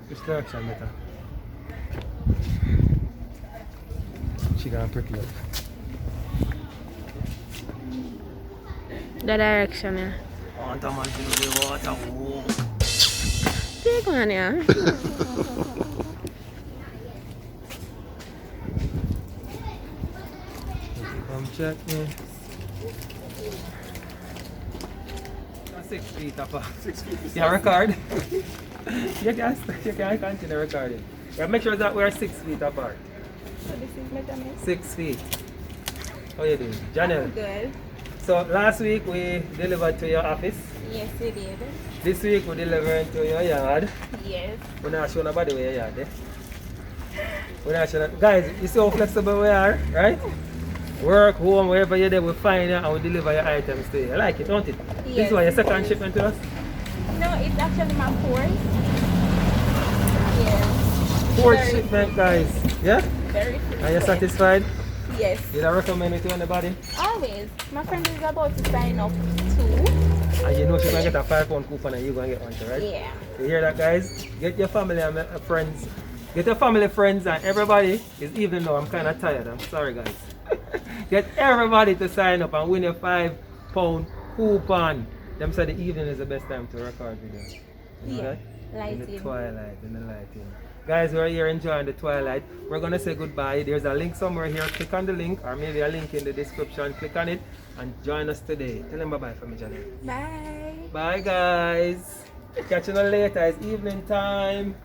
Which direction better? She gonna prick you up. The direction, yeah. Want a man to do the water walk. Take one, yeah. Come check me. 6 feet apart. 6 feet. Yeah, record. you can continue recording. Yeah, make sure that we're 6 feet apart. So this is measurement? 6 feet. How you doing? Janelle? Good. So last week we delivered to your office. Yes, we did. This week we delivered to your yard. Yes. We're not showing nobody where your yard is. We're not showing. Guys, you see how flexible we are, right? Work, home, wherever you're there, we find you and we deliver your items to you. You like it, don't it? Yes. This is why your second shipment to us? No, it's actually my fourth. Yes. Fourth Very shipment, guys. Yeah? Very Are you satisfied? Yes. Did I recommend it to anybody? Always. My friend is about to sign up too. And you know she's going to get a £5 coupon and you're going to get one too, right? Yeah. You hear that, guys? Get your family and friends. Get your family, friends, and everybody. It's evening now. I'm kind of tired. I'm sorry, guys. Get everybody to sign up and win a £5 coupon. Them say the evening is the best time to record videos. Yeah. Okay? In Lighting. the twilight, in the lighting. Guys, we're here enjoying the twilight. We're gonna say goodbye. There's a link somewhere here. Click on the link, or maybe a link in the description. Click on it and join us today. Tell them bye-bye for me, Janet. Bye. Bye, guys. Catch you later. It's evening time.